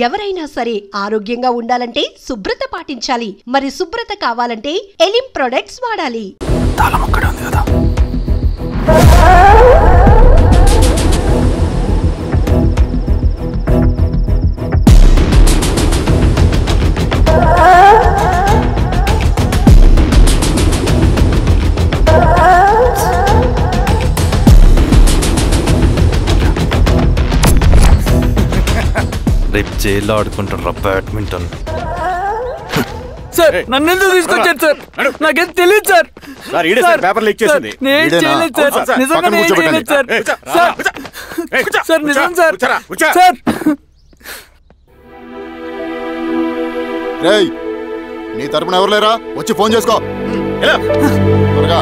ఎవరైనా సరే ఆరోగ్యంగా ఉండాలంటే శుభ్రత పాటించాలి. మరి శుభ్రత కావాలంటే ఎలిం ప్రొడక్ట్స్ వాడాలి. రేపు జైల్లో ఆడుకుంటారా బ్యాడ్మింటన్? సార్ నన్ను ఎందుకు తీసుకొచ్చారు సార్? నాకేం తెలియదు సార్. పేపర్ లీక్ చేసింది. నేను చేయలేదు సార్. నిజంగా నేను చేయలేదు సార్. సార్ నిజం సార్. సార్ రేయ్, నీ తరపున ఎవరు లేరా? వచ్చి ఫోన్ చేసుకో త్వరగా.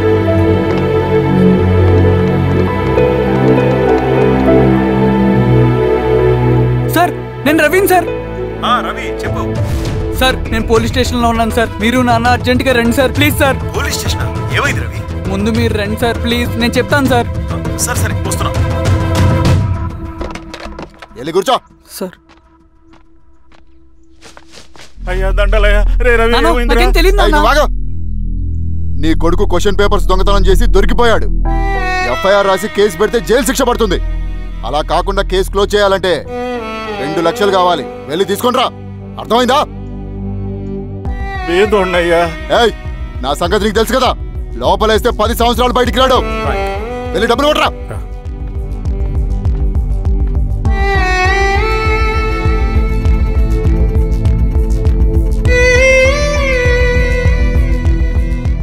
సార్ నేను రవీన్ సార్. రవి చెప్పు. సార్ నేను పోలీస్ స్టేషన్ లో ఉన్నాను సార్. మీరు నాన్న అర్జెంట్ గా రండి sir please sir. Police station ఏమైంది రవి? ముందు మీరు రండి సార్ ప్లీజ్, నేను చెప్తాను సార్. సరే సరే వస్తున్నా. వెళ్ళి కూర్చో సార్. అయ్యా దండలయ్యా. రే రవి నాకేం తెలియదు. నీ కొడుకు క్వశ్చన్ పేపర్స్ దొంగతనం చేసి దొరికిపోయాడు. ఎఫ్ఐఆర్ రాసి కేసు పెడితే జైలు శిక్ష పడుతుంది. అలా కాకుండా కేసు క్లోజ్ చేయాలంటే 2 లక్షలు కావాలి. వెళ్ళి తీసుకుంట్రా, అర్థమైందా? ఏయ్, నా సంగతి నీకు తెలుసు కదా. లోపలేస్తే 10 సంవత్సరాలు బయటికి రాడు. వెళ్ళి డబ్బులు కొట్టరా.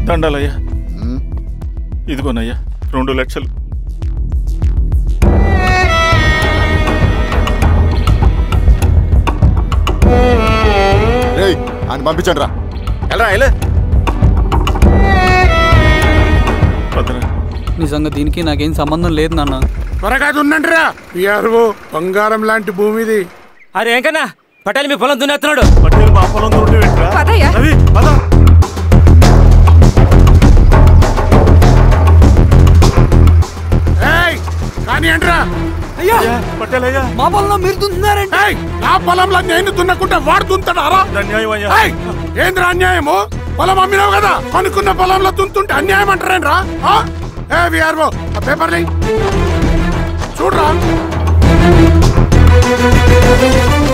దండాలయ్యా. ఇదిగోనయ్యా 2 లక్షలు. రేయ్, అని పంపించండి రా. నిజంగా దీనికి నాకేం సంబంధం లేదు నాన్న. త్వరగా ఉండండి రా. బంగారం లాంటి భూమిది. అరే ఏంకన్నా పటేల్ మీ పొలం దున్నేస్తున్నాడు. పటేల్ మా పొలం కానీ ఏంట్రా? పటేల్ అయ్యా, మా పొలంలో మీరు దున్నుతున్నారంటే నా పొలంలో నేను దున్నకుంటే వాడు దున్నుతాడా? ఏంద్రా అన్యాయము? పొలం అమ్మినావు కదా, కొనుక్కున్న పొలంలో దున్నుతుంటే అన్యాయం అంటారేంట్రా? పేపర్ చూడరా,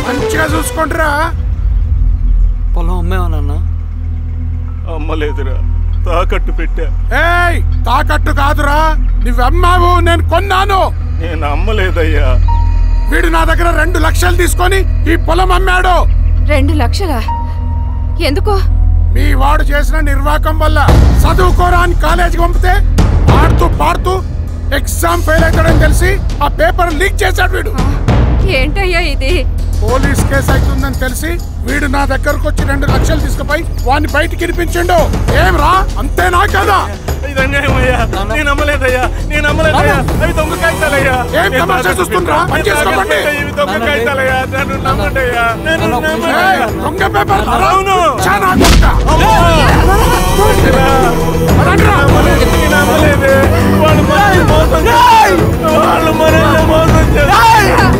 మంచిగా చూసుకుంటారా. పొలం అమ్మేవా నాన్న? అమ్మలేదురా, తాకట్టు పెట్టా. తాకట్టు కాదురా, నువ్వమ్మావు, నేను కొన్నాను. నేను అమ్మలేదయ్యా. వీడు నా దగ్గర 2 లక్షలు తీసుకొని ఈ పొలం అమ్మాడు. 2 లక్షలా? ఎందుకు? మీ వాడు చేసిన నిర్వాకం వల్ల చదువుకోరా అని కాలేజీకి పంపితే ఆడుతూ పాడుతూ ఎగ్జామ్ ఫెయిల్ అవుతాడని తెలిసి ఆ పేపర్ లీక్ చేశాడు వీడు. ఏంటయ్యా ఇది? పోలీస్ కేసు అవుతుందని తెలిసి వీడు నా దగ్గరకు వచ్చి 2 లక్షలు తీసుకుపోయి వాడిని బయటికి వినిపించిండు. ఏం రా, అంతేనా కదా? నేను అమ్మలేదయ్యా, నేను అమ్మలేదయ్యా. అవి దొంగ కాగితాలయ్యా. ఏం తమాషా చూస్తుండ్రా? పని చేసుకోండి. ఇవి దొంగ కాగితాలయ్యా, నన్ను నమ్మండయ్యా. దొంగ పేపర్. అవును. వాళ్ళు మరింత మోసం చేస్తారు.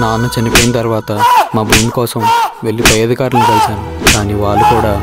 నాన్న చనిపోయిన తర్వాత మా భూమి కోసం వెళ్ళి పై అధికారులను కలిశాను, కానీ వాళ్ళు కూడా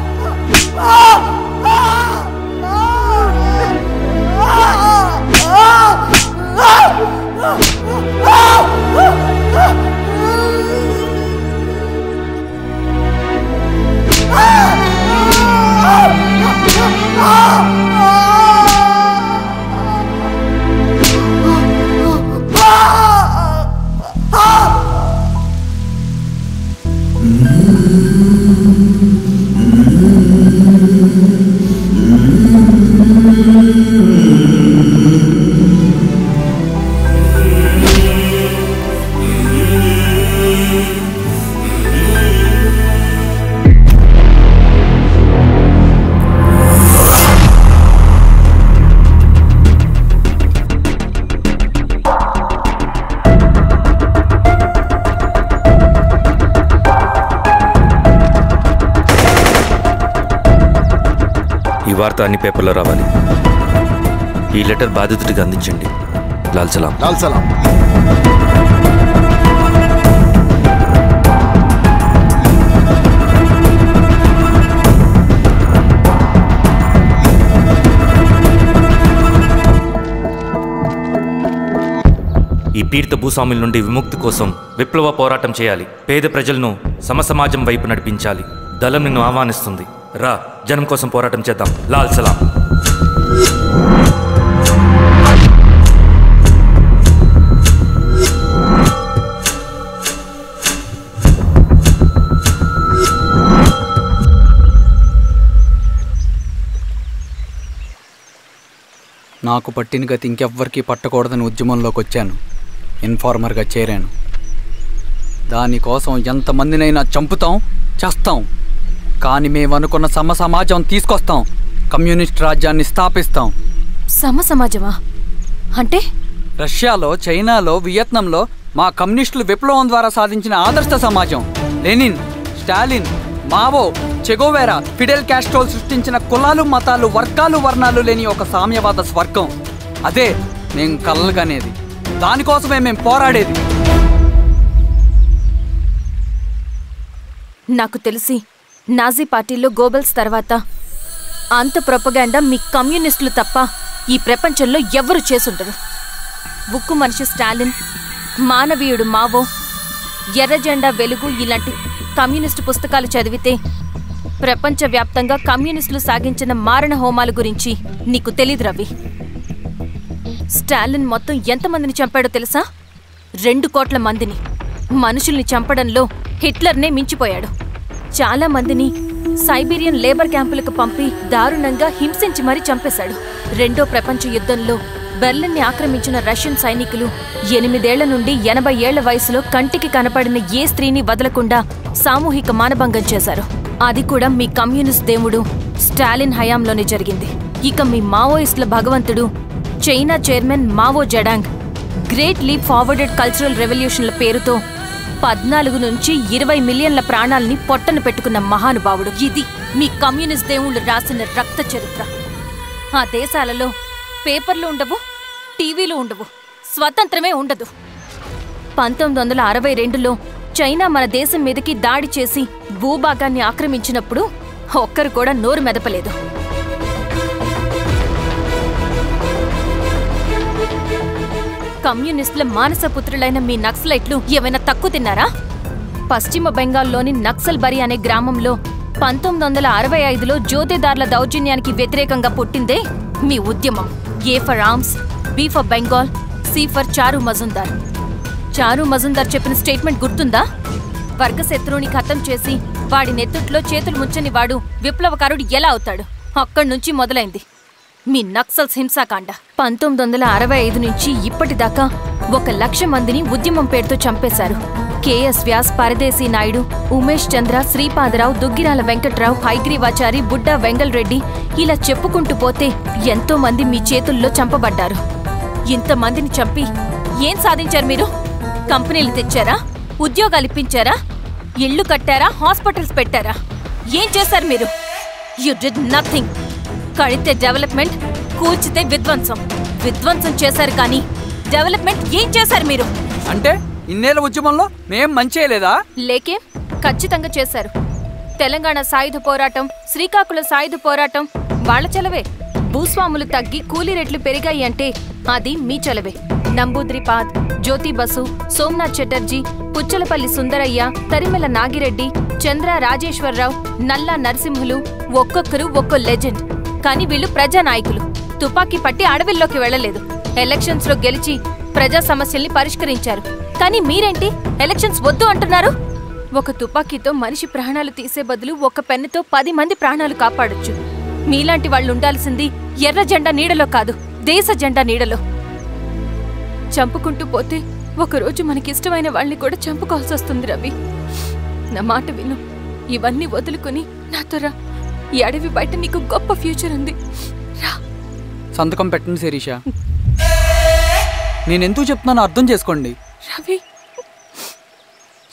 ఈ వార్త అన్ని పేపర్లో రావాలి. ఈ లెటర్ బాధితుడికి అందించండి. లాల్ సలాం. లాల్ సలాం. ఈ పీడిత భూస్వాముల నుండి విముక్తి కోసం విప్లవ పోరాటం చేయాలి. పేద ప్రజలను సమసమాజం వైపు నడిపించాలి. దళం నిన్ను ఆహ్వానిస్తుంది. రా, జనం కోసం పోరాటం చేద్దాం. లాల్ సలాం. నాకు పట్టిన గతి ఇంకెవ్వరికీ పట్టకూడదని ఉద్యమంలోకి వచ్చాను. ఇన్ఫార్మర్గా చేరాను. దానికోసం ఎంతమందినైనా చంపుతాం, చేస్తాం. కానీ మేము అనుకున్న సమాజం తీసుకొస్తాం. కమ్యూనిస్ట్ రాజ్యాన్ని స్థాపిస్తాం. సమాజమా అంటే? రష్యాలో, చైనాలో, వియత్నంలో మా కమ్యూనిస్టులు విప్లవం ద్వారా సాధించిన ఆదర్శ సమాజం. Lenin, Stalin, Mao, Che Guevara, Fidel Castro సృష్టించిన కులాలు, మతాలు, వర్గాలు, వర్ణాలు లేని ఒక సామ్యవాద స్వర్గం. అదే మేము కలలుగనేది. దానికోసమే మేము పోరాడేది. నాకు తెలిసి నాజీ పార్టీలో గోబెల్స్ తర్వాత అంత ప్రొపగాండా మీ కమ్యూనిస్టులు తప్ప ఈ ప్రపంచంలో ఎవ్వరూ చేసుండరు. ఉక్కు మనిషి స్టాలిన్, మానవీయుడు మావో, ఎర్ర జెండా వెలుగు ఇలాంటి కమ్యూనిస్టు పుస్తకాలు చదివితే ప్రపంచవ్యాప్తంగా కమ్యూనిస్టులు సాగించిన మారణ హోమాల గురించి నీకు తెలీదు రవి. స్టాలిన్ మొత్తం ఎంతమందిని చంపాడో తెలుసా? 2 కోట్ల మందిని. మనుషుల్ని చంపడంలో హిట్లర్నే మించిపోయాడు. చాలా మందిని సైబీరియన్ లేబర్ క్యాంపులకు పంపి దారుణంగా హింసించి మరీ చంపేశాడు. 2వ ప్రపంచ యుద్ధంలో బెర్లిన్ని ఆక్రమించిన రష్యన్ సైనికులు 8 ఏళ్ల నుండి 80 ఏళ్ల వయసులో కంటికి కనపడిన ఏ స్త్రీని వదలకుండా సామూహిక మానభంగం చేశారు. అది కూడా మీ కమ్యూనిస్ట్ దేవుడు స్టాలిన్ హయాంలోనే జరిగింది. ఇక మీ మావోయిస్టుల భగవంతుడు China chairman Mao Zedong great leap forwarded cultural రెవల్యూషన్ల పేరుతో 14 నుంచి 20 మిలియన్ల ప్రాణాలని పొట్టన పెట్టుకున్న మహానుభావుడు. ఇది మీ కమ్యూనిస్ట్ దేవుళ్ళు రాసిన రక్త చరిత్ర. ఆ దేశాలలో పేపర్లు ఉండవు, టీవీలు ఉండవు, స్వతంత్రమే ఉండదు. 1962లో చైనా మన దేశం మీదకి దాడి చేసి భూభాగాన్ని ఆక్రమించినప్పుడు ఒక్కరు కూడా నోరు మెదపలేదు. కమ్యూనిస్టుల మానసపుత్రులైన మీ నక్సలైట్లు ఏమైనా తక్కువ తిన్నారా? పశ్చిమ బెంగాల్లోని నక్సల్బరి అనే గ్రామంలో 1965లో జోతేదార్ల దౌర్జన్యానికి వ్యతిరేకంగా పుట్టిందే మీ ఉద్యమం. A for arms, B for Bengal, C for Charu Majumdar. చారు మజుందార్ చెప్పిన స్టేట్మెంట్ గుర్తుందా? వర్గశత్రువుని ఖతం చేసి వాడి నెత్తుట్లో చేతులు ముంచని వాడు విప్లవకారుడు ఎలా అవుతాడు? అక్కడి నుంచి మొదలైంది మీ నక్సల్స్ హింసాకాండ. 1965 నుంచి ఇప్పటిదాకా 1,00,000 మందిని ఉద్యమం పేరుతో చంపేశారు. కేఎస్ వ్యాస్, పరదేశీ నాయుడు, ఉమేష్ చంద్ర, శ్రీపాదరావు, దుగ్గిరాల వెంకట్రావు, హైగ్రీవాచారి, బుడ్డా వెంగల్ రెడ్డి ఇలా చెప్పుకుంటూ పోతే ఎంతో మంది మీ చేతుల్లో చంపబడ్డారు. ఇంతమందిని చంపి ఏం సాధించారు మీరు? కంపెనీలు తెచ్చారా? ఉద్యోగాలు ఇప్పించారా? ఇళ్లు కట్టారా? హాస్పిటల్స్ పెట్టారా? ఏం చేశారు మీరు? You did nothing. కడితే డెవలప్మెంట్, కూల్చితే విధ్వంసం. విధ్వంసం చేశారు కానీ డెవలప్మెంట్ ఏం చేశారు మీరు? అంటే ఇన్నేళ్ల ఉద్యమంలో మేం మంచేయలేదా? లేకే, ఖచ్చితంగా చేశారు. తెలంగాణ సాయుధ పోరాటం, శ్రీకాకుళం సాయుధ పోరాటం వాళ్ల చలవే. భూస్వాములు తగ్గి కూలీ రేట్లు పెరిగాయి అంటే అది మీ చలవే. నంబూద్రిపాద్, జ్యోతి బసు, సోమనాథ్ చటర్జీ, పుచ్చలపల్లి సుందరయ్య, తరిమెల నాగిరెడ్డి, చంద్ర రాజేశ్వరరావు, నల్లా నరసింహులు ఒక్కొక్కరు ఒక్కో లెజెండ్. కానీ వీళ్ళు ప్రజానాయకులు. తుపాకీ పట్టి అడవిల్లోకి వెళ్లలేదు. ఎలక్షన్స్ లో గెలిచి ప్రజా సమస్యల్ని పరిష్కరించారు. కానీ మీరేంటి ఎలక్షన్స్ వద్దు అంటున్నారు? ఒక తుపాకీతో మనిషి ప్రాణాలు తీసే బదులు ఒక పెన్నుతో 10 మంది ప్రాణాలు కాపాడొచ్చు. మీలాంటి వాళ్ళు ఉండాల్సింది ఎర్ర జెండా నీడలో కాదు, దేశ జెండా నీడలో. చంపుకుంటూ పోతే ఒకరోజు మనకిష్టమైన వాళ్ళని కూడా చంపుకోవాల్సి వస్తుంది రవి. నా మాట విను. ఇవన్నీ వదులుకుని నాతో రా. ఈ అడవి బయట నీకు గొప్ప ఫ్యూచర్ ఉంది. రా. సంతకం పెట్టండి శిరీష. నేనెందుకు చెప్తున్నానో అర్థం చేసుకోండి. రవి,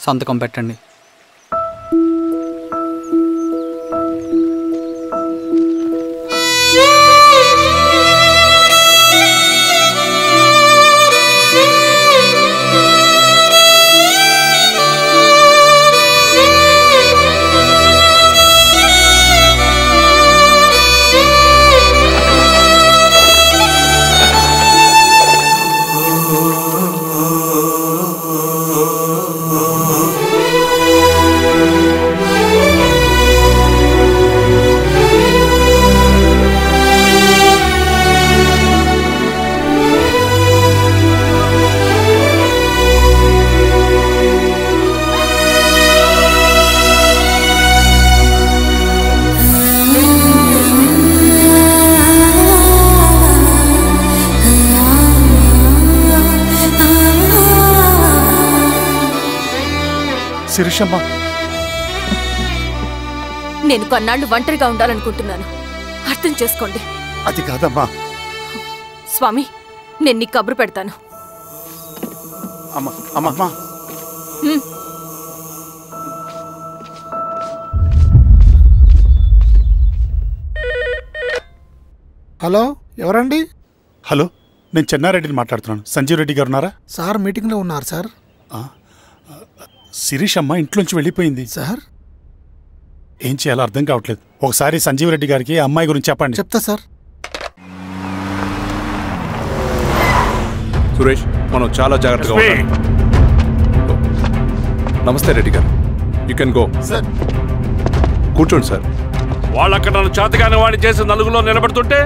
సంతకం పెట్టండి. శిరీషమ్మ, నేను కొన్నాళ్ళు ఒంటరిగా ఉండాలనుకుంటున్నాను, అర్థం చేసుకోండి. అది కాదమ్మా. స్వామి, నేను నీకు కబురు పెడతాను. అమ్మా అమ్మా, హలో, ఎవరండి? హలో, నేను చెన్నారెడ్డిని మాట్లాడుతున్నాను. సంజీవ్ రెడ్డి గారు ఉన్నారా? సార్ మీటింగ్లో ఉన్నారు సార్. శిరీషమ్మ ఇంట్లోంచి వెళ్ళిపోయింది సార్. ఏం చేయాలో అర్థం కావట్లేదు. ఒకసారి సంజీవ్ రెడ్డి గారికి అమ్మాయి గురించి చెప్పండి. చెప్తా సార్. సురేష్, మనం చాలా జాగ్రత్తగా ఉండాలి. నమస్తే రెడ్డి గారు, యూ కెన్ గో. కూర్చోండి సార్. వాళ్ళక్కడ నన్ను చేతగానే వాడిని చేసి నలుగులో నిలబడుతుంటే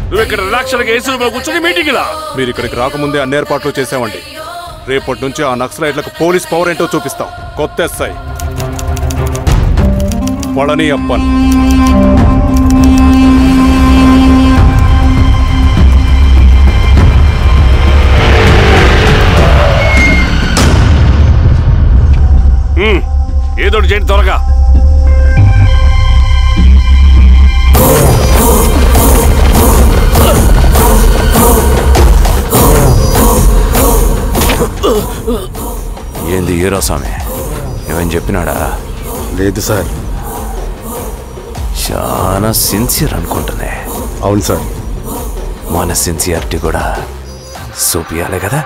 నువ్వు ఇక్కడ రిలాక్స్గా ఏసీలో కూర్చొని మీటింగ్ లా. మీరు ఇక్కడికి రాకముందే అన్ని ఏర్పాట్లు చేసామండి. రేపటి నుంచి ఆ నక్సలైట్లకు పోలీస్ పవర్ ఏంటో చూపిస్తాం. కొత్త ఎస్ఐ పళని అప్పన్. ఏదోటి చేయండి త్వరగా. ఏంది హీరో స్వామి, ఏమని చెప్పినాడా? లేదు సార్. చాలా సిన్సియర్ అనుకుంటున్నా. అవును సార్. మన సిన్సియారిటీ కూడా చూపియాలి కదా.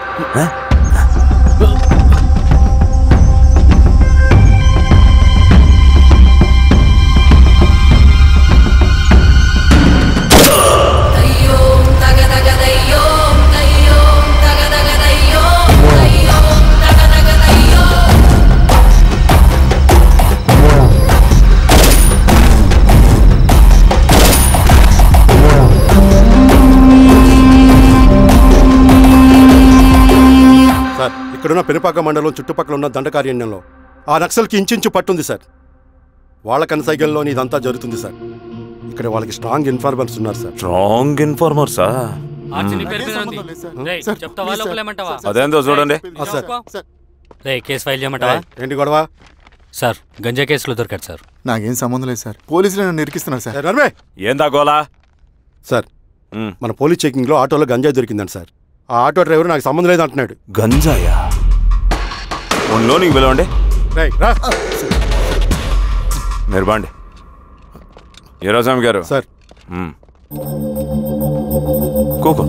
ఇక్కడున్న పెనుపాక మండలం చుట్టుపక్కల ఉన్న దండకారణ్యంలో ఆ నక్సల్కి ఇంచుంచు పట్టుంది సార్. వాళ్ళ కనసైగల్లో ఇదంతా జరుగుతుంది సార్. ఇక్కడ వాళ్ళకి స్ట్రాంగ్ ఇన్ఫార్మర్స్ ఉన్నారు సార్. స్ట్రాంగ్ ఇన్ఫార్మర్సా? అదేందో చూడండి. కేసు ఫైల్ చేయమంటావా? ఏంటి గొడవ సార్? గంజా కేసులో దొరికాడు సార్. నాకేం సంబంధం లేదు సార్. పోలీసులు నన్ను ఇరికిస్తున్నారు సార్. ఏందా గోలా? సార్, మన పోలీస్ చెకింగ్ లో ఆటోలో గంజాయి దొరికిందండి సార్. ఆ ఆటో డ్రైవర్ నాకు సంబంధం లేదు అంటున్నాడు. గంజాయా? ఒంట్లో నీకు పిలవండి. మీరు బాండి. ఈరోజామి గారు సార్. కూకో.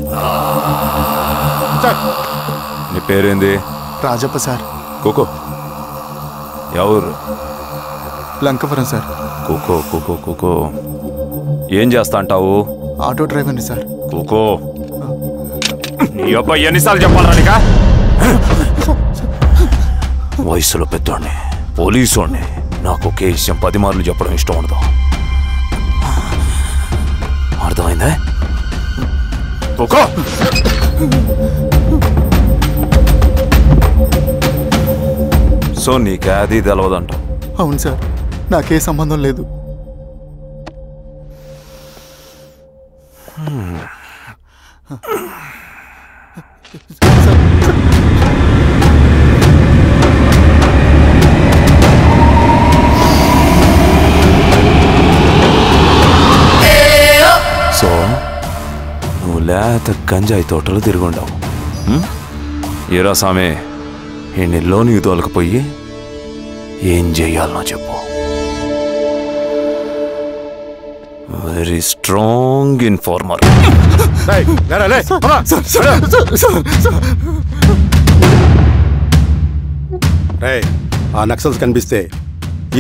నీ పేరేంది? రాజప్ప సార్. కూకో. ఎవరు? లంకపురం సార్. కూకో కూకో కూకో. ఏం చేస్తా అంటావు? ఆటో డ్రైవర్ని సార్. కూకో. నీ అబ్బాయి ఎన్నిసార్లు చెప్పాలా నీకా? వయసులో పెద్దోడిని, పోలీసోడిని, నాకు ఒకే విషయం 10 మార్లు చెప్పడం ఇష్టం ఉండదు. అర్థమైందా? కూకో. సో నీకు అది తెలవదంట? అవును సార్, నాకే సంబంధం లేదు. సో నువ్వు లేత గంజాయి తోటలు తిరుగుండవు. ఏరా సామే, ఈ నీలో నీకు తోలకపోయి ఏం చెయ్యాలనో చెప్పు. Very strong informer. ఆ నక్సల్స్ కనిపిస్తే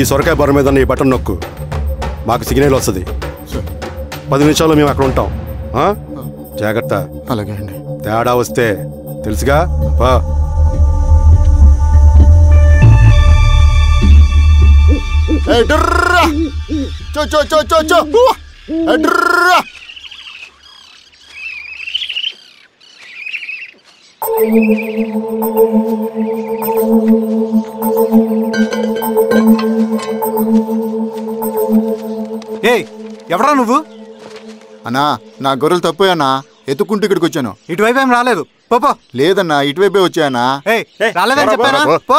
ఈ సొరకాయ బొర మీద ఈ బటన్ నొక్కు, మాకు సిగ్నల్ వస్తుంది. 10 నిమిషాల్లో మేము అక్కడ ఉంటాం. జాగ్రత్త. అలాగే అండి. తేడా వస్తే తెలుసుగా. ఎవరా నువ్వు? అన్నా, నా గొర్రెలు తప్పోయన్నా, ఎత్తుకుంటూ ఇక్కడికి వచ్చాను. ఇటువైపు ఏం రాలేదు. పో. లేదన్నా, ఇటువైపే వచ్చాయన్నా. రాలేదని చెప్పానా? పో.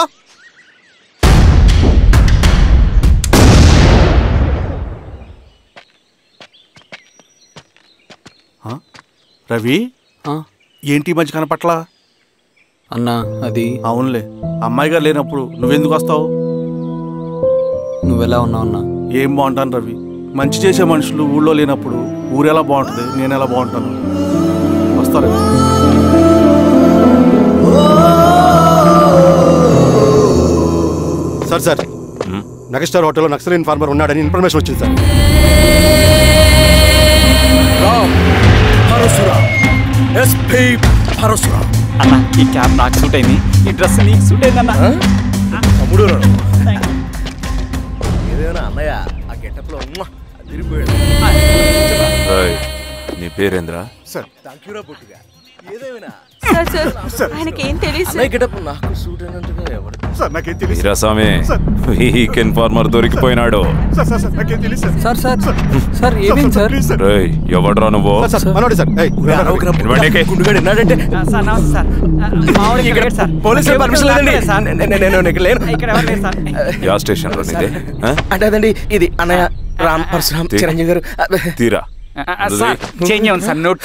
రవి ఏంటి మంచి కనపట్ల అన్నా అది అవునులే అమ్మాయి గారు లేనప్పుడు నువ్వెందుకు వస్తావు? నువ్వెలా ఉన్నావు అన్నా? ఏం బాగుంటాను రవి, మంచి చేసే మనుషులు ఊళ్ళో లేనప్పుడు ఊరెలా బాగుంటుంది, నేను ఎలా బాగుంటాను? వస్తారు. సార్ సార్ నగస్టార్ హోటల్లో నక్సల్ ఇన్ఫార్మర్ ఉన్నాడని ఇన్ఫర్మేషన్ వచ్చింది సార్. అన్న ఈ క్యాబ్ నాకు సూట్ అయింది, ఈ డ్రెస్ నీకు సూట్ అయింది అన్న. తమ్ముడు ఏదేనా అన్నయ్య ఆ గెటప్ లో నీ పేరేంద్రా? సార్ థాంక్యూరా పొట్టిగా ఏదేమైనా ఆయనకి ఏం తెలియదు గెటప్ నాకు సూట్ అయినట్టుగా ఎవరు సార్ నాకేం తెలియదు. వీరాస్వామి వీక్ ఇన్ఫార్మర్ దొరికిపోయినాడు. సార్ ఏమేం సార్? రేయ్ ఎవడ్రా నువ్వు? పోలీసులు పర్మిషన్ లేదండి. యా స్టేషన్ లో నీదే? అంటే అదండి ఇది అన్నయ్య రామ్ పరశురామ్ చిరంజీవి గారు తీరా చేంజ్ అవ్వండి సార్ నోట్.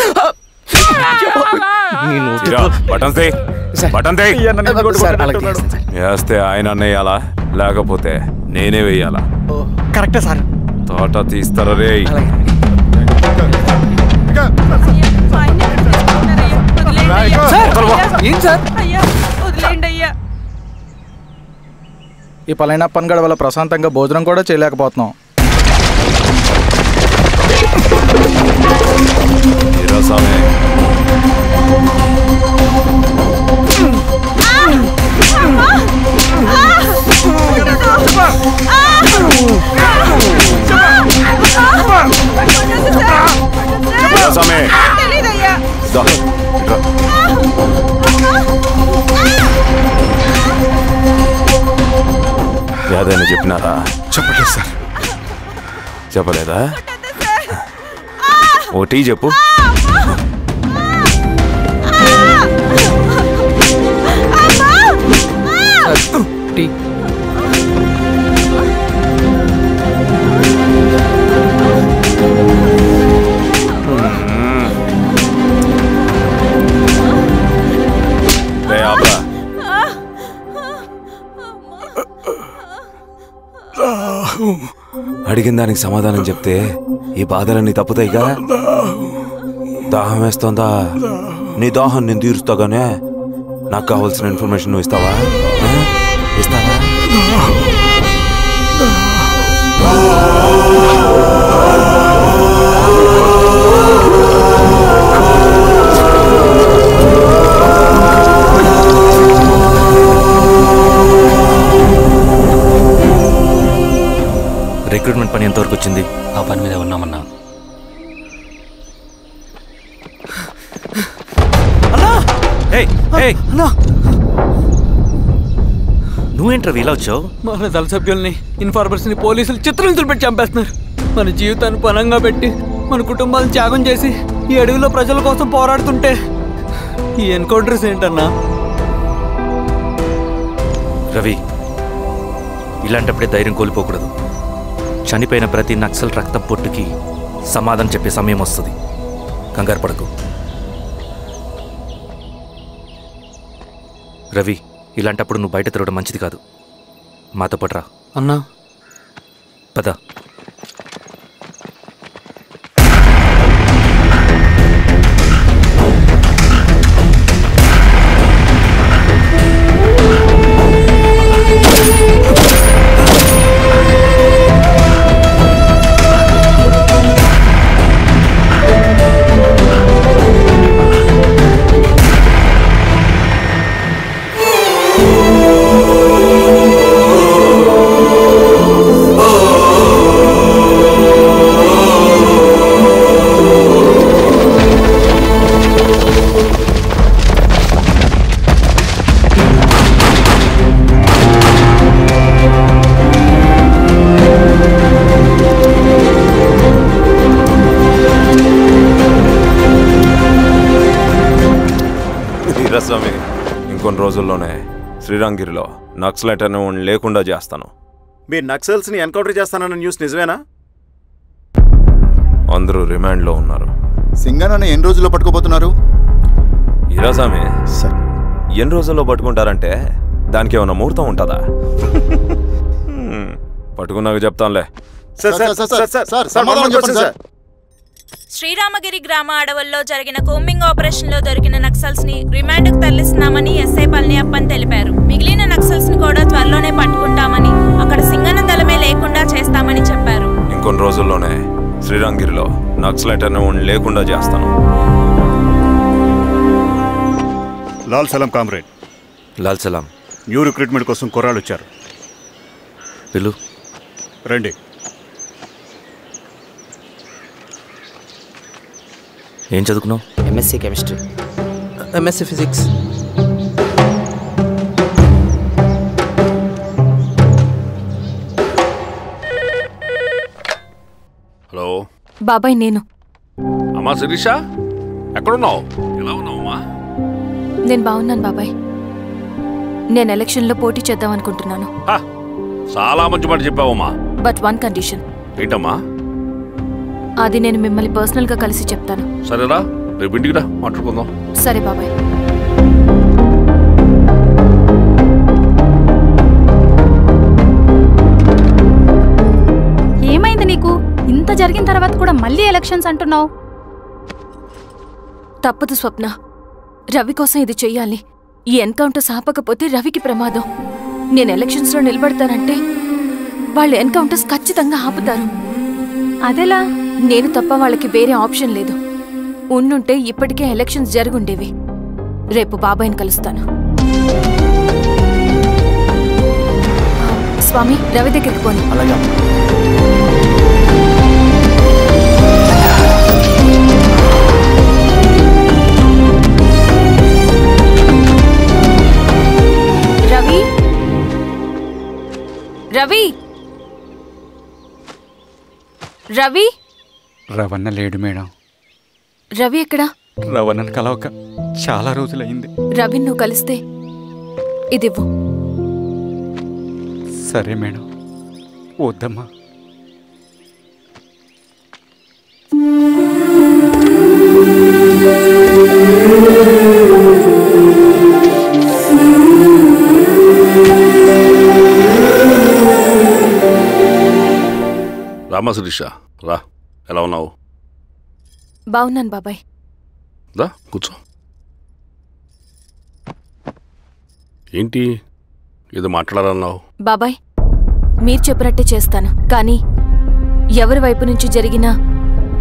వేస్తే ఆయన అన్నయ్యాలా లేకపోతే నేనే వెయ్యాలా? కరెక్టే సార్. తోట తీస్తారా రే? ఏం సార్ ఈ పలైన పనిగడ వల్ల ప్రశాంతంగా భోజనం కూడా చేయలేకపోతున్నాం. ఏదైనా చెప్పినారా? చెప్పలేదు సార్. చెప్పలేదా? ఓటీ చెప్పు. అడిగిన దానికి సమాధానం చెప్తే ఈ బాధలన్నీ తప్పుతాయిగా. దాహం వేస్తోందా? నీ దాహం నేను తీరుస్తాగానే నాకు కావాల్సిన ఇన్ఫర్మేషన్ నువ్వు ఇస్తావా? ఇస్తావా? రిక్రూట్మెంట్ పని ఎంతవరకు వచ్చింది? ఆ పని మీద ఉన్నామన్నా. నువ్వేంట్రా ఇలా వచ్చావు? మన దళ సభ్యుల్ని ఇన్ఫార్మర్స్ ని పోలీసులు చిత్రహింసలు పెట్టి చంపేస్తున్నారు. మన జీవితాన్ని పనంగా పెట్టి మన కుటుంబాలను త్యాగం చేసి ఈ అడవిలో ప్రజల కోసం పోరాడుతుంటే ఈ ఎన్కౌంటర్స్ ఏంటన్నా? రవి, ఇలాంటప్పుడే ధైర్యం కోల్పోకూడదు. చనిపోయిన ప్రతి నక్సల్ రక్తం పొట్టుకి సమాధానం చెప్పే సమయం వస్తుంది. కంగారు పడకు రవి. ఇలాంటప్పుడు నువ్వు బయట తిరగడం మంచిది కాదు. మాతో పాటు రా అన్నా. పద. వీరాస్వామి, ఇంకొన్ని రోజుల్లోనే శ్రీరంగిరిలో నక్సలైట్ అనే లేకుండా చేస్తాను. మీరు నక్సల్స్ ని ఎన్కౌంటర్ చేస్తానన్న న్యూస్ నిజమేనా? అందరూ రిమాండ్లో ఉన్నారు. సింగనని ఎన్ని రోజుల్లో పట్టుకోబోతున్నారు? ఈరోజామే సార్. ఎన్ని రోజుల్లో పట్టుకుంటారంటే దానికి ఏమైనా ముహూర్తం ఉంటుందా? పట్టుకున్నాక చెప్తానులే. శ్రీరామగిరి గ్రామ అడవుల్లో జరిగిన కోంబింగ్ ఆపరేషన్ లో దొరికిన నక్సల్స్ ని రిమాండ్ కు తరలిస్తున్నామని ఎస్ఐ పళనియప్పన్ తెలిపారు. మిగిలిన నక్సల్స్ ని కూడా త్వరలోనే పట్టుకుంటామని, అక్కడ సింగన దళమే లేకుండా చేస్తామని చెప్పారు. ఇంకొన్ని రోజుల్లోనే శ్రీరామగిరిలో నక్సలైట్ అనే లేకుండా చేస్తాను. లాల్ సలాం కామ్రేడ్. లాల్ సలాం. న్యూ రిక్రూట్మెంట్ కోసం కుర్రాళ్ళు వచ్చారు. పిలు. రండి. ఏం చదువుకున్నావు? MSc chemistry. MSc physics. Hello బాబాయ్, నేను. అమ్మా శిరీష, ఎక్కడున్నావు? ఎలా ఉన్నావు అమ్మా? నేను బాగున్నాను బాబాయ్. నేను ఎలక్షన్లో పోటీ చేద్దాం అనుకుంటున్నాను. చాలా మంచి మాట చెప్పావమ్మా. But one condition. ఏంటమ్మా? అది నేను మిమ్మల్ని పర్సనల్గా కలిసి చెప్తాను. సరేరా, రేపు ఇంటికి రా, మాట్లాడుకుందాం. సరే బాబాయ్. ఏమైంది నీకు? ఇంత జరిగిన తర్వాత కూడా మళ్ళీ ఎలక్షన్స్ అంటున్నావు? తప్పదు స్వప్న. రవి కోసం ఇది చెయ్యాలి. ఈ ఎన్కౌంటర్ ఆపకపోతే రవికి ప్రమాదం. నేను ఎలక్షన్స్లో నిలబడతానంటే వాళ్ళు ఎన్కౌంటర్స్ ఖచ్చితంగా ఆపుతారు. అదెలా? నేను తప్ప వాళ్ళకి వేరే ఆప్షన్ లేదు. ఉన్నుంటే ఇప్పటికే ఎలక్షన్స్ జరుగుండేవి. రేపు బాబాయ్ని కలుస్తాను. స్వామి, రవి దగ్గరికి పోనీ. రవి, రవి, రవి. రవణ లేడు మేడం. రవి ఎక్కడా? రవణను కలవక చాలా రోజులైంది. రవి నువ్వు కలిస్తే ఇదివ్వు. సరే మేడం. వద్దమ్మా. రామా శిరీష, రా. ఎలా ఉన్నావు? బాగున్నాను బాబాయ్. దా కూర్చో. ఏంటి ఏదో మాట్లాడాలన్నావు? బాబాయ్, మీరు చెప్పినట్టే చేస్తాను. కానీ ఎవరి వైపు నుంచి జరిగినా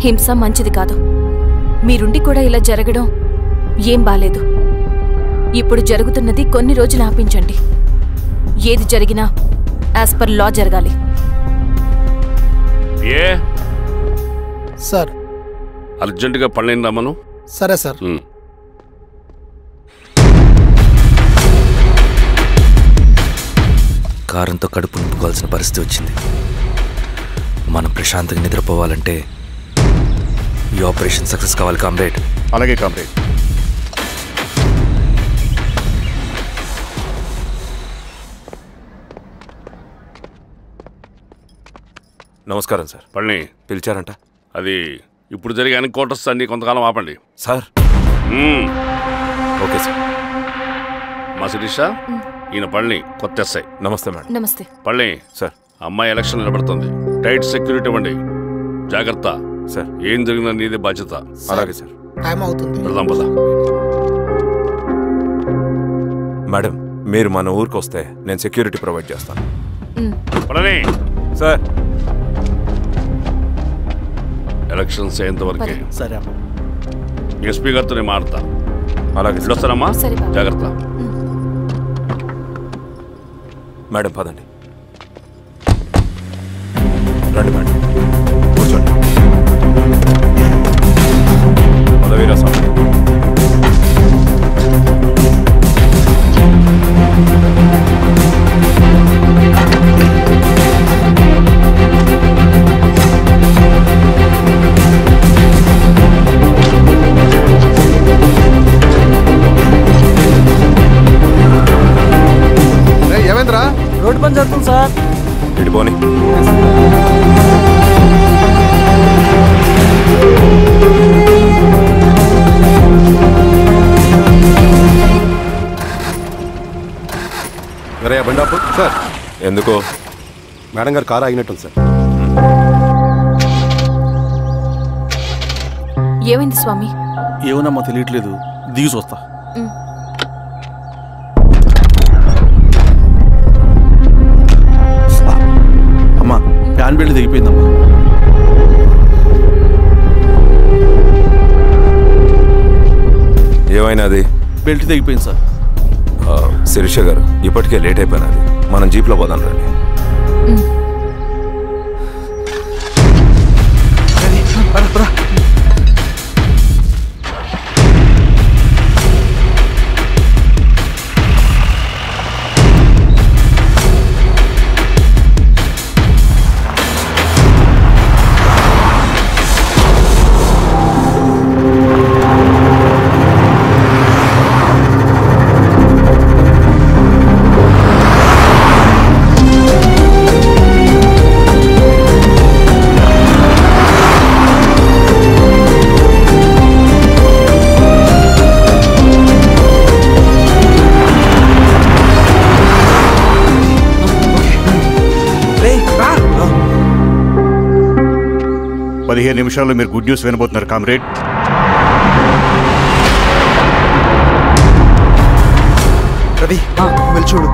హింస మంచిది కాదు. మీరుండి కూడా ఇలా జరగడం ఏం బాలేదు. ఇప్పుడు జరుగుతున్నది కొన్ని రోజులు ఆపించండి. ఏది జరిగినా యాజ్ పర్ లా జరగాలి. ఏ సార్, అర్జెంటుగా పళ్ళని రమ్మను. సరే సార్. కారంతో కడుపు నింపుకోవాల్సిన పరిస్థితి వచ్చింది. మనం ప్రశాంతంగా నిద్రపోవాలంటే ఈ ఆపరేషన్ సక్సెస్ కావాలి కామ్రేడ్. అలాగే కామ్రేడ్. నమస్కారం సార్. పళ్ళని పిలిచారంట? అది ఇప్పుడు జరిగే ఎన్కౌంటర్స్ అన్ని కొంతకాలం ఆపండి సార్. Okay sir. మా శిరీష, ఈయన పళ్ళని కొత్త ఎస్ఐ. నమస్తే మేడం. నమస్తే. పళ్ళని సార్. అమ్మాయి ఎలక్షన్ నిలబడుతుంది. టైట్ సెక్యూరిటీ ఇవ్వండి. జాగ్రత్త సార్. ఏం జరిగిందని నీదే బాధ్యత. అలాగే సార్. టైం అవుతుంది. వెళ్దాం పద. మేడం, మీరు మన ఊరికి వస్తే నేను సెక్యూరిటీ ప్రొవైడ్ చేస్తాను. పళ్ళని సార్. ఎలక్షన్స్ అయ్యేంతవరకే. సరే. ఎస్పీ గారితో నేను మారుతా. అలాగే వస్తానమ్మా. జాగ్రత్త. మేడం పదండి. రండి మేడం, కూర్చోండి. పదవీరా స్వామి. ఏమైందిరా? రోడ్డు పని జరుగుతుంది సార్. ఇడిపోని. రే బండాపు సార్. ఎందుకో? మేడం గారు కారు ఆగినట్టుంది సార్. ఏమైంది స్వామి? ఏమోనమ్మా తెలియట్లేదు, దిగి చూస్తా. అమ్మా ఫ్యాన్ బెల్ట్ దిగిపోయిందమ్మా. ఏమైనాది? బెల్ట్ తెగిపోయింది సార్. శిరీష గారు ఇప్పటికే లేట్ అయిపోయినది, మనం జీప్లో పోదాం రండి. నిమిషాల్లో మీరు గుడ్ న్యూస్ వినబోతున్నారు కామ్రేడ్. రవి వెళ్ళి చూడు.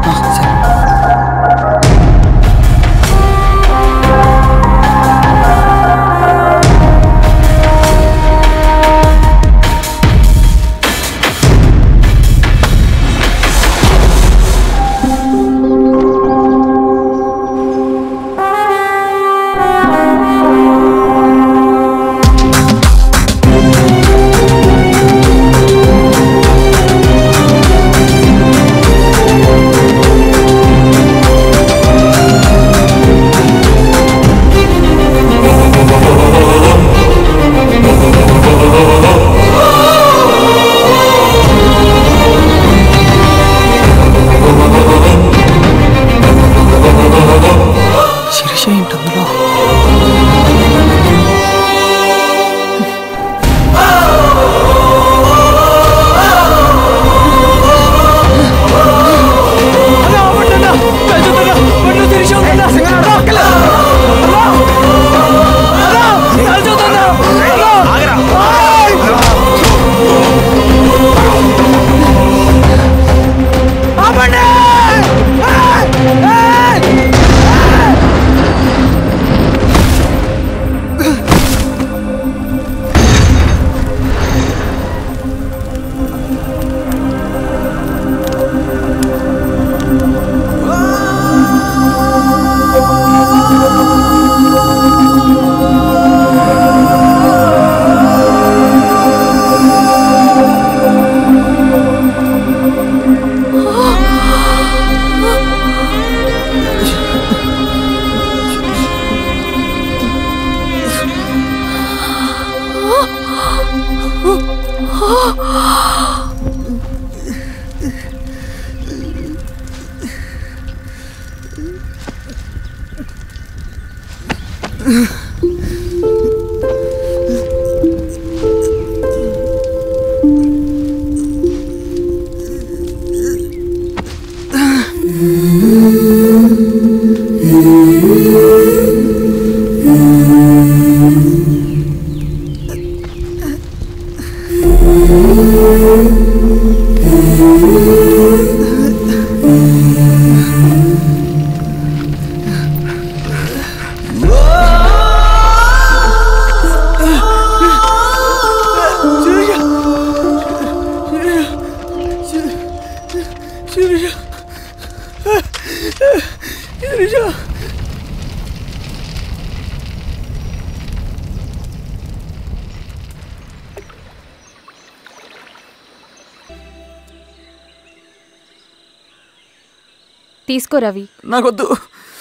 తీసుకో రవి. నాకొద్దు.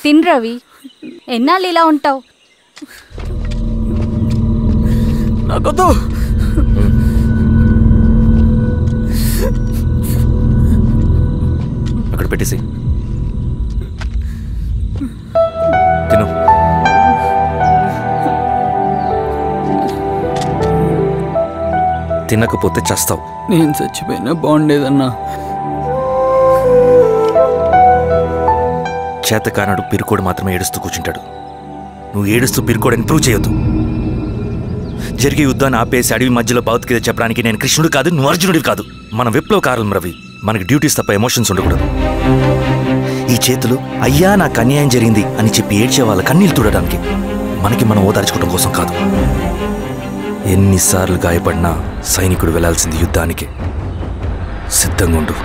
తిన్ రవి, ఎన్నాళ్ళు ఇలా ఉంటావు? నాకొద్దు. అక్కడ పెట్టేసి తిను. తినకపోతే చస్తావు. నేను చచ్చిపోయినా బాగుండేదన్నా. చేతకానడు పిరుకోడు మాత్రమే ఏడుస్తూ కూర్చుంటాడు. నువ్వు ఏడుస్తూ పిరుకోడని ప్రూవ్ చేయొద్దు. జరిగే యుద్ధాన్ని ఆపేసి అడవి మధ్యలో భౌతికత చెప్పడానికి నేను కృష్ణుడు కాదు, నువ్వు అర్జునుడివి కాదు. మన విప్లవకారులం రవి. మనకి డ్యూటీస్ తప్ప ఎమోషన్స్ ఉండకూడదు. ఈ చేతులు అయ్యా నాకు అన్యాయం జరిగింది అని చెప్పి ఏడ్చే వాళ్ళ కన్నీళ్ళు తుడడానికి, మనకి మనం ఓదార్చుకోవడం కోసం కాదు. ఎన్నిసార్లు గాయపడినా సైనికుడు వెళ్లాల్సింది యుద్ధానికి. సిద్ధంగా ఉండు.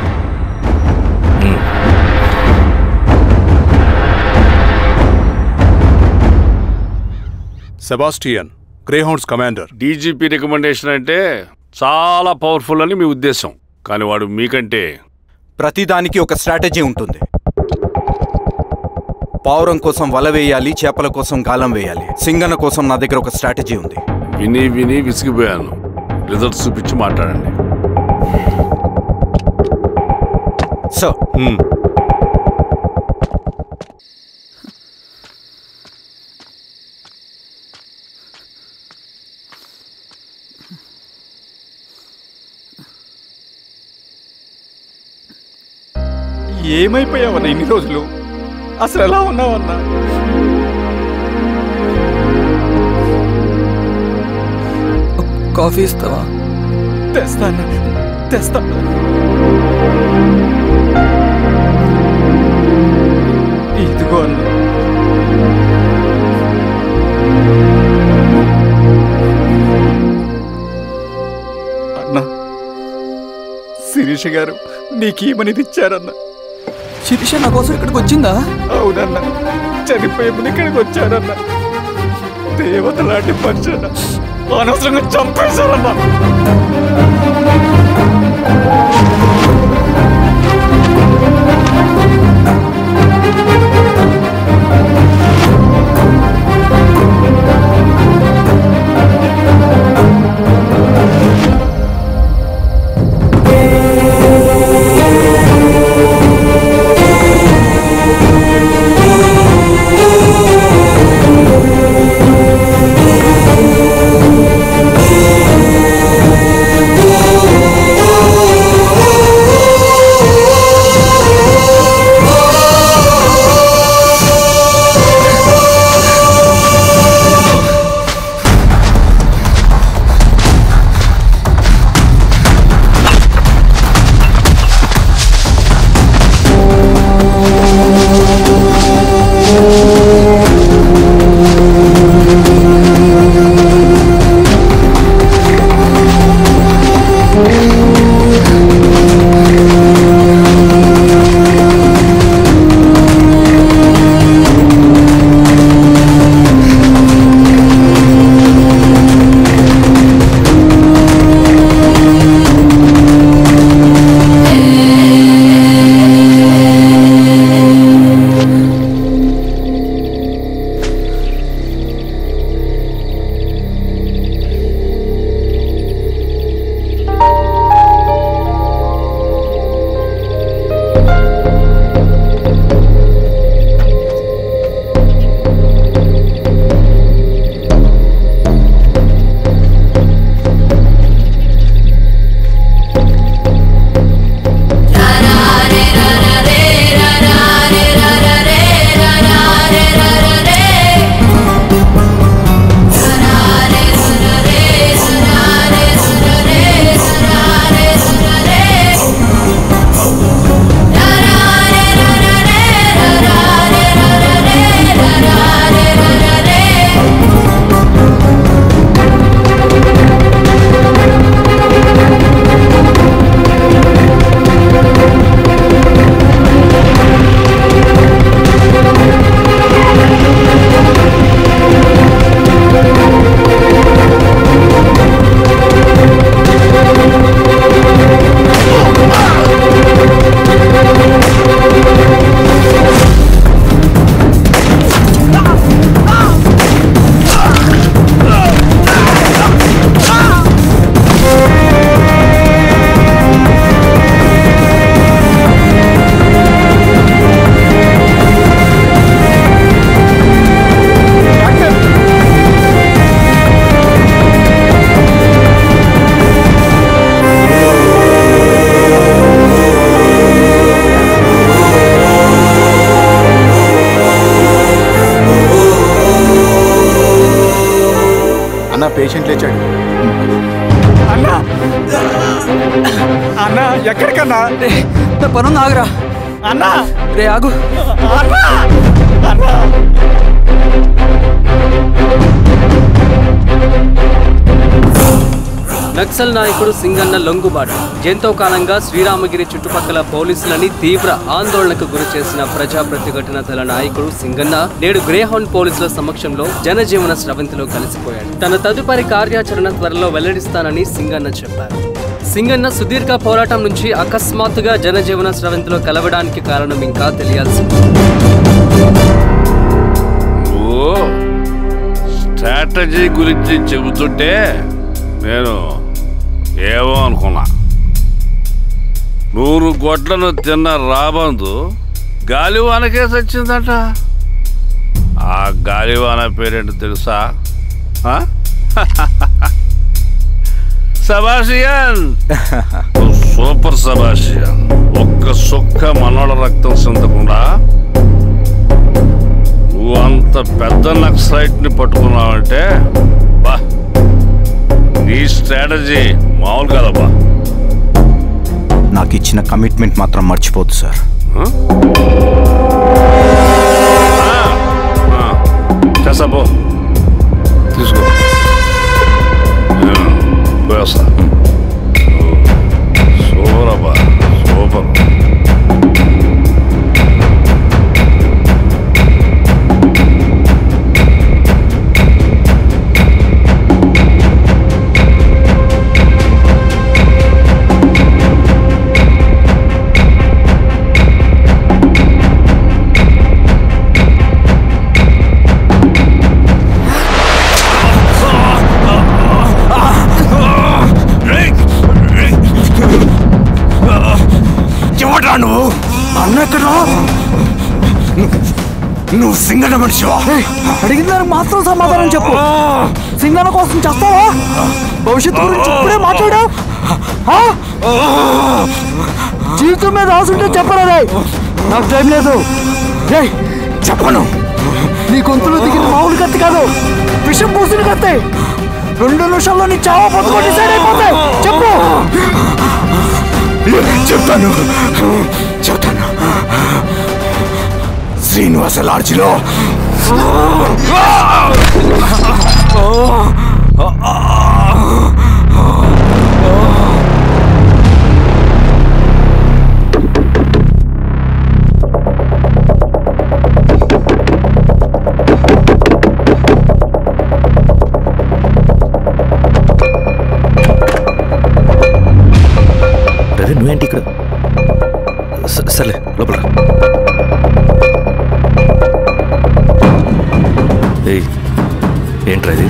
Sebastian, Greyhounds commander. DGP recommendation అంటే చాలా పవర్ఫుల్ అని మీ ఉద్దేశం, కానీ వాడు మీకంటే ప్రతిదానికి ఒక స్ట్రాటజీ ఉంటుంది. పావురం కోసం వల వేయాలి, చేపల కోసం గాలం వేయాలి. సింగన్న కోసం నా దగ్గర ఒక స్ట్రాటజీ ఉంది. విని విని విసిగిపోయాను. రిజల్ట్స్ చూపించి మాట్లాడండి. సార్, ఏమైపోయావన్నా ఇన్ని రోజులు? అసలు ఎలా ఉన్నావన్నా? కాఫీ ఇస్తావా? తెస్తాను తెస్తాను. ఇదిగో అన్నా. అన్నా, శిరీష గారు నీకేమని ఇచ్చారన్నా? శిరీష నా కోసం ఇక్కడికి వచ్చిందా? అవునన్నా, చనిపోయే ముందు ఇక్కడికి వచ్చారన్నా. దేవత లాంటి మనిషి అనవసరంగా చంపేశారన్నా. పేషెంట్ లేచాడు. అన్నా అన్నా ఎక్కడికన్నా నా పనుంది ఆగురా అన్నా రే ఆగు నక్సల్ నాయకుడు సింగన్న లొంగుబాటు ఎంతో కాలంగా శ్రీరామగిరి చుట్టుపక్కల పోలీసులని తీవ్ర ఆందోళనకు గురి చేసిన ప్రజా ప్రతిఘటన దళ నాయకుడు సింగన్న నేడు గ్రేహౌండ్ పోలీసుల సమక్షంలో జనజీవన స్రవంతిలో కలిసిపోయాడు. తన తదుపరి కార్యాచరణ త్వరలో వెల్లడిస్తానని సింగన్న చెప్పారు. సింగన్న సుదీర్ఘ పోరాటం నుంచి అకస్మాత్తుగా జనజీవన స్రవంతిలో కలవడానికి కారణం ఇంకా తెలియాల్సి స్ట్రాటజీ గురించి చెబుతుంటే నేను ఏమో అనుకున్నా. 100 గొడ్లను తిన్న రాబందు గాలివానకే సచ్చిందట. ఆ గాలివాన పేరేంటో తెలుసా? సబాషియన్, సూపర్ సబాషియన్. ఒక్క సుక్క మనోళ్ళ రక్తం చెందకుండా నువ్వు అంత పెద్ద నక్సలైట్ ని పట్టుకున్నావంటే బా, నీ స్ట్రాటజీ మామూలు కాదబ్బా. నాకు ఇచ్చిన కమిట్మెంట్ మాత్రం మర్చిపోద్దు సార్. చేసాబో, తీసుకో పోయేస్తా. సూపర్ అబ్బా, సూపర్. నువ్వు అన్నెక్కడ? నువ్వు సింగన మనిషివా? అడిగిన దానికి మాత్రం సమాధానం చెప్పు. సింగన కోసం చేస్తావా? భవిష్యత్తు గురించి ఇప్పుడే మాట్లాడా? జీవితం మీద రాసుంటే చెప్పరా? నాకు టైం లేదు. చెప్పను. నీ గొంతులో దిగిన మామూలు కత్తి కాదు, విషం పూసిన కత్తి. 2 నిమిషాల్లో నీ చావా బతుకో డిసైడ్ అయిపోతాయి. చెప్పు. చెప్తాను. శ్రీనివాస లాడ్జిలో నువ్వేంటి ఇక్కడ? సర్లే లోపల. ఏంట్రా ఇది?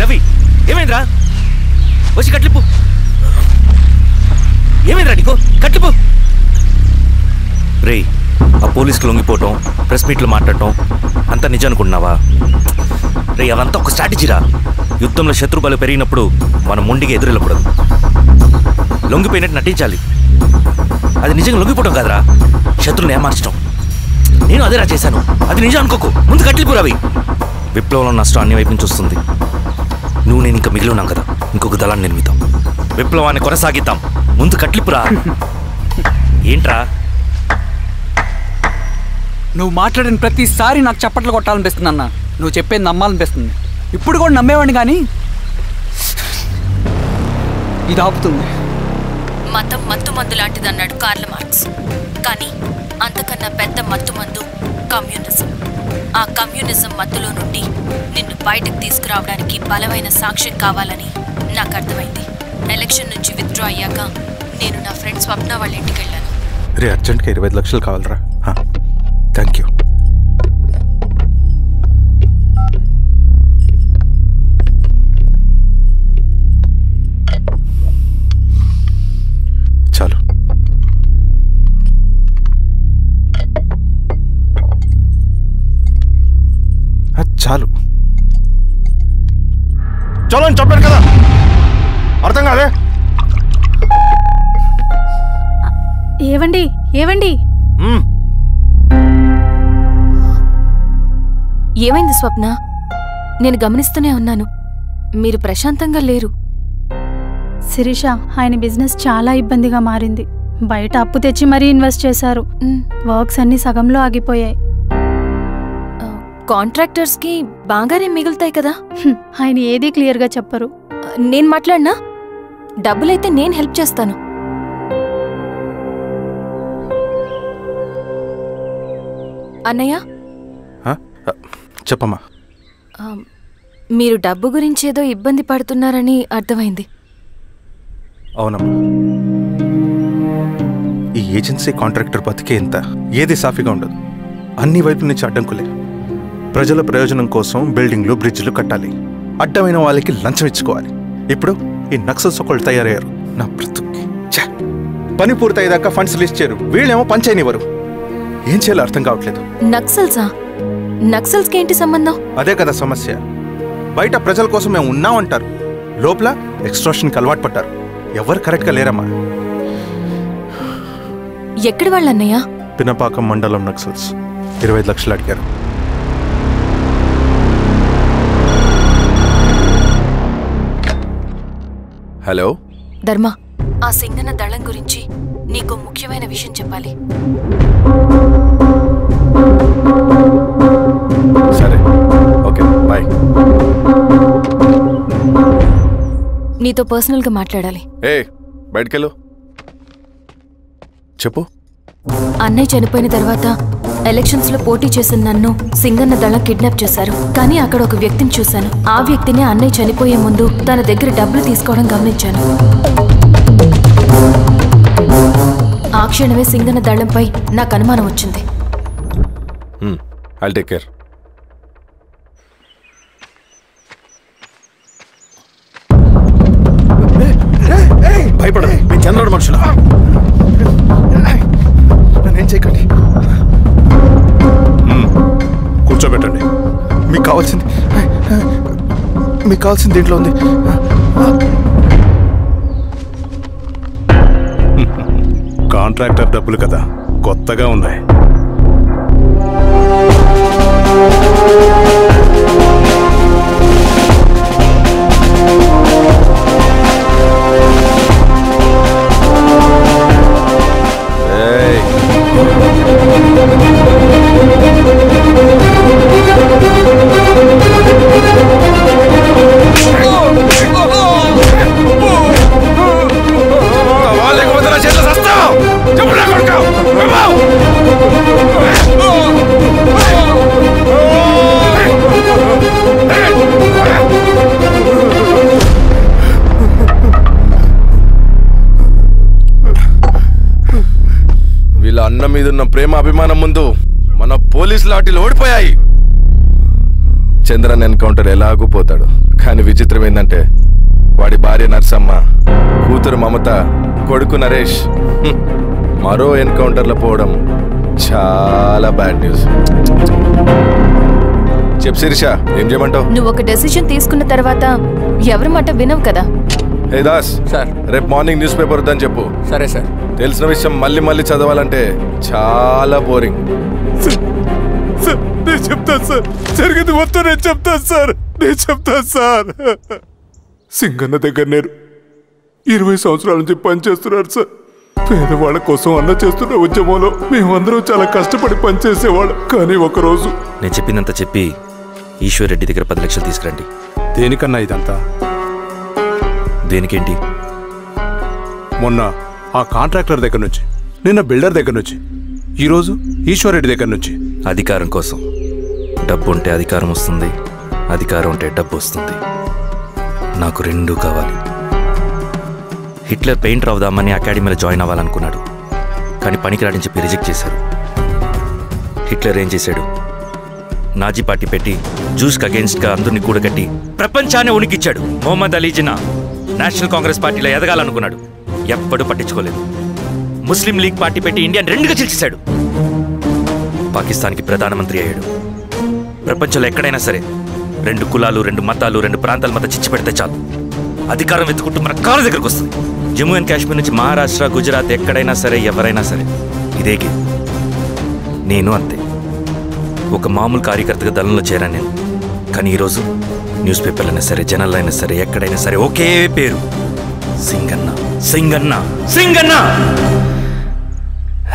రవి, ఏమైందిరా? వచ్చి కట్లిప్పు. ఏమైందిరా నీకు? కట్లిప్పు. రే, ఆ పోలీసులు లొంగిపోవటం, ప్రెస్ మీట్లు మాట్లాడటం అంతా నిజం అనుకుంటున్నావా? రే, అవంతా ఒక స్ట్రాటజీరా. యుద్ధంలో శత్రుబలు పెరిగినప్పుడు మనం ముండిగా ఎదురెళ్ళకూడదు. లొంగిపోయినట్టు నటించాలి. అది నిజంగా లొంగిపోవడం కాదురా, శత్రువుని ఏమార్చడం. నేను అదేరా చేశాను. అది నిజం అనుకోకు. ముందు కట్టిలిపురావి. విప్లవంలో నష్టం అన్ని వైపు నుంచి వస్తుంది. నువ్వు నేను ఇంకా మిగిలి ఉన్నాం కదా, ఇంకొక దళాన్ని నిర్మిద్దాం, విప్లవాన్ని కొనసాగిద్దాం. ముందు కట్లిపురా. ఏంట్రా నువ్వు మాట్లాడిన ప్రతిసారి నాకు చప్పట్లు కొట్టాలనిపిస్తుంది అన్న. నువ్వు చెప్పేది నమ్మాలనిపిస్తుంది. ఇప్పుడు కూడా నమ్మేవాడిని కానీ ఇది ఆపుతుంది. మతం మత్తుమందు లాంటిదన్నాడు కార్ల్ మార్క్స్. కానీ అంతకన్నా పెద్ద మత్తుమందు కమ్యూనిజం. ఆ కమ్యూనిజం మత్తులో నుండి నిన్ను బయటకు తీసుకురావడానికి బలమైన సాక్ష్యం కావాలని నాకు అర్థమైంది. ఎలక్షన్ నుంచి విత్డ్రా అయ్యాక నేను నా ఫ్రెండ్ స్వప్న వాళ్ళ ఇంటికి వెళ్ళాను. రే అర్జెంట్గా 25 లక్షలు కావాలరా. Thank you. చాలు. చాలు చలో అని చెప్పాను కదా, అర్థం కాదే? ఏవండి ఏవండి ఏమైంది స్వప్న? నేను గమనిస్తూనే ఉన్నాను, మీరు ప్రశాంతంగా లేరు. శిరీష, ఆయన బిజినెస్ చాలా ఇబ్బందిగా మారింది. బయట అప్పు తెచ్చి మరీ ఇన్వెస్ట్ చేశారు. వర్క్స్ అన్ని సగంలో ఆగిపోయాయి. కాంట్రాక్టర్స్ కి బాగానే మిగులుతాయి కదా. ఆయన ఏదీ క్లియర్గా చెప్పరు. నేను మాట్లాడినా డబ్బులైతే నేను హెల్ప్ చేస్తాను. అన్నయ్య చెప్పమ్మా. మీరు డబ్బు గురించి ఏదో ఇబ్బంది పడుతున్నారని అర్థమైంది. అవునమ్మా, ఈ ఏజెన్సీ కాంట్రాక్టర్ బతికే ఇంత ఏది సాఫీగా ఉండదు. అన్ని వైపుల నుంచి అడ్డంకులే. ప్రజల ప్రయోజనం కోసం బిల్డింగ్లు బ్రిడ్జ్లు కట్టాలి, అడ్డమైన వాళ్ళకి లంచం ఇచ్చుకోవాలి. ఇప్పుడు ఈ నక్సల్స్ ఒకళ్ళు తయారయ్యారు. నా బ్రతుక్కి పని పూర్తయ్యేదాకా ఫండ్స్ లిస్ట్ చేయరు, వీళ్ళేమో పంచాయనివ్వరు. ఏం చేయాలో అర్థం కావట్లేదు. నక్సల్సా? నక్సల్స్కి ఏంటి సంబంధం? అదే కదా సమస్య. బయట ప్రజల కోసం మేము ఉన్నామంటారు, లోపల ఎక్స్ట్రాక్షన్కి అలవాటు పడ్డారు. ఎవరు కరెక్ట్గా లేరమ్మా. ఎక్కడి వాళ్ళన్నయ్యా? పినపాకం మండలం నక్సల్స్ 25 లక్షలు అడిగారు. హలో ధర్మ, ఆ సింగన్న దళం గురించి నీకు ముఖ్యమైన విషయం చెప్పాలి. సరే, ఓకే, బాయ్. నీతో పర్సనల్గా మాట్లాడాలి. బయటకెళ్ళు. చెప్పు. అన్నయ్య చనిపోయిన తర్వాత ఎలక్షన్స్ లో పోటీ చేసిన నన్ను సింగన్న దళం కిడ్నాప్ చేశారు. కానీ అక్కడ ఒక వ్యక్తిని చూశాను. ఆ వ్యక్తిని అన్నయ్య చనిపోయే ముందు తన దగ్గర డబ్బులు తీసుకోవడం గమనించాను. ఆ క్షణమే సింగన్న దళంపై నాకు అనుమానం వచ్చింది. I'll take care. భయపడదు, మీ చంద్రుడు మనుషులు. నన్నేం చేయకండి. కూర్చోబెట్టండి. మీకు కావాల్సింది దీంట్లో ఉంది. కాంట్రాక్టర్ డబ్బులు కదా, కొత్తగా ఉన్నాయి. వీళ్ళ అన్న మీదున్న ప్రేమ అభిమానం ముందు మన పోలీసు లాఠీలు ఓడిపోయాయి. చంద్రన్ ఎన్కౌంటర్ ఎలాగూ పోతాడు. కానీ విచిత్రం ఏంటంటే వాడి భార్య నర్సమ్మ, కూతురు మమత, కొడుకు నరేష్ మరో ఎన్కౌంటర్లో పోవడం చాలా బ్యాడ్ న్యూస్. చెప్పు శిరీష, ఏం చేయమంటావు? నువ్వు ఒక డెసిషన్ తీసుకున్న తర్వాత ఎవరి మాట వినవు కదా. ఏ దాస్ సార్ రేపు మార్నింగ్ న్యూస్ పేపర్ వద్దని చెప్పు. సరే సార్. తెలిసిన విషయం మళ్ళీ మళ్ళీ చదవాలంటే చాలా బోరింగ్. సార్ నేను చెప్తాను సార్, జరిగింది మొత్తం నేను చెప్తాను సార్. సింగన్న దగ్గర నేను 20 సంవత్సరాల నుంచి పనిచేస్తున్నారు సార్. పేదవాళ్ళ కోసం అన్న చేస్తున్న ఉద్యమంలో మేమందరం చాలా కష్టపడి పనిచేసేవాళ్ళం. కానీ ఒకరోజు నేను చెప్పిందంతా చెప్పి ఈశ్వర్ రెడ్డి దగ్గర 10 లక్షలు తీసుకురండి. దేనికన్నా ఇదంతా? దేనికేంటి? మొన్న ఆ కాంట్రాక్టర్ దగ్గర నుంచి, నిన్న బిల్డర్ దగ్గర నుంచి, ఈరోజు ఈశ్వర్ రెడ్డి దగ్గర నుంచి. అధికారం కోసం. డబ్బు ఉంటే అధికారం వస్తుంది, అధికారం ఉంటే డబ్బు వస్తుంది. నాకు రెండూ కావాలి. హిట్లర్ పెయింటర్ అవుదామని అకాడమీలో జాయిన్ అవ్వాలనుకున్నాడు, కానీ పనికిరాడని చెప్పి రిజెక్ట్ చేశారు. హిట్లర్ ఏం చేశాడు? నాజీ పార్టీ పెట్టి జూస్కి అగేన్స్ట్గా అందరినీ కూడగట్టి ప్రపంచాన్ని ఉనికిచ్చాడు. మొహమ్మద్ అలీ జిన్నా నేషనల్ కాంగ్రెస్ పార్టీలో ఎదగాలనుకున్నాడు, ఎప్పుడూ పట్టించుకోలేదు. ముస్లిం లీగ్ పార్టీ పెట్టి ఇండియాని రెండుగా చీల్చేశాడు. పాకిస్తాన్కి ప్రధానమంత్రి అయ్యాడు. ప్రపంచంలో ఎక్కడైనా సరే 2 కులాలు, 2 మతాలు, 2 ప్రాంతాల మధ్య చిచ్చు పెడితే చాలు, అధికారం వెతుకుంటూ మన కాళ్ళ దగ్గరకు వస్తుంది. జమ్మూ అండ్ కాశ్మీర్ నుంచి మహారాష్ట్ర, గుజరాత్ ఎక్కడైనా సరే, ఎవరైనా సరే ఇదే గేమ్. నేను అంతే. ఒక మామూలు కార్యకర్తగా దళంలో చేరాను నేను. కానీ ఈరోజు న్యూస్ పేపర్లు అయినా సరే, జనాల్లో అయినా సరే, ఎక్కడైనా సరే ఒకే పేరు, Singanna, Singanna, Singanna.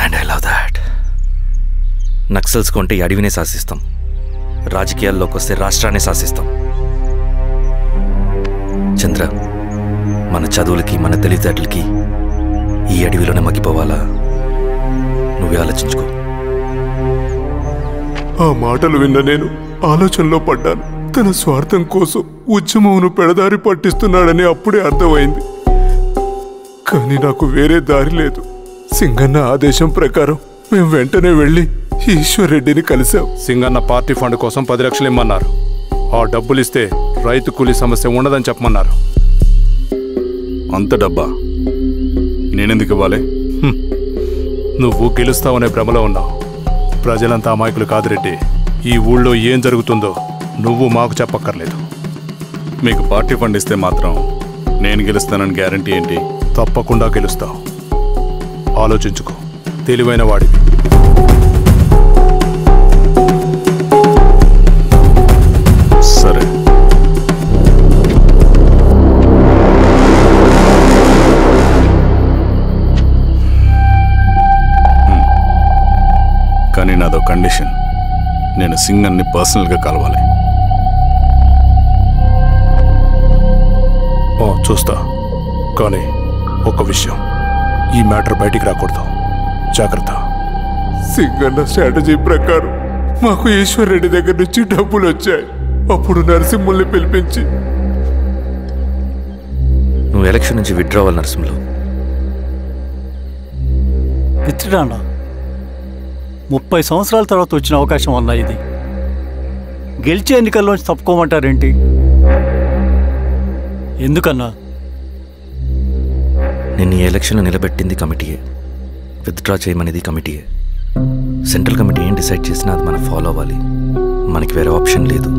And I love that. Naxals కొంటే ఈ అడవినే శాసిస్తాం, రాజకీయాల్లోకి వస్తే రాష్ట్రాన్ని శాసిస్తాం. చంద్ర, మన చదువులకి, మన తెలివితేటలకి ఈ అడవిలోనే మగ్గిపోవాలా? నువ్వే ఆలోచించుకో. ఆ మాటలు విన్న నేను ఆలోచనలో పడ్డాను. తన స్వార్థం కోసం ఉద్యమమును పెడదారి పట్టిస్తున్నాడని అప్పుడే అర్థమైంది. కానీ నాకు వేరే దారి లేదు. సింగన్న ఆదేశం ప్రకారం మేము వెంటనే వెళ్ళి ఈశ్వర్ రెడ్డిని కలిశాం. సింగన్న పార్టీ ఫండ్ కోసం 10 లక్షలు ఇమ్మన్నారు. ఆ డబ్బులు ఇస్తే రైతు కూలీ సమస్య ఉండదని చెప్పమన్నారు. అంత డబ్బా నేనెందుకు ఇవ్వాలి? నువ్వు గెలుస్తావనే భ్రమలో ఉన్నావు. ప్రజలంతా అమాయకులు కాదు రెడ్డి. ఈ ఊళ్ళో ఏం జరుగుతుందో నువ్వు మాకు చెప్పక్కర్లేదు. మీకు పార్టీ ఫండ్ ఇస్తే మాత్రం నేను గెలుస్తానని గ్యారంటీ ఏంటి? తప్పకుండా గెలుస్తావు. ఆలోచించుకో, తెలివైన వాడివి. సరే. కానీ నాదో కండిషన్. నేను సింగన్ని పర్సనల్గా కలవాలి. చూస్తా. కానీ ఒక విషయం, ఈ మ్యాటర్ బయటికి రాకూడదు. జాగ్రత్త. సింగన్న స్ట్రాటజీ ప్రకారం మాకు ఈశ్వర్ రెడ్డి దగ్గర నుంచి డబ్బులు వచ్చాయి. అప్పుడు నరసింహుల్ని పిలిపించి, నువ్వు ఎలక్షన్ నుంచి విత్డ్రా అవ్వాలి నరసింహులు. విత్డ్రానా? 30 సంవత్సరాల తర్వాత వచ్చిన అవకాశం అన్నా ఇది. గెలిచే ఎన్నికల్లోంచి తప్పుకోమంటారేంటి? ఎందుకన్నా? నిన్ను ఈ ఎలక్షన్లో నిలబెట్టింది కమిటీయే, విత్డ్రా చేయమనేది కమిటీయే. సెంట్రల్ కమిటీ ఏం డిసైడ్ చేసినా అది మనం ఫాలో అవ్వాలి. మనకి వేరే ఆప్షన్ లేదు.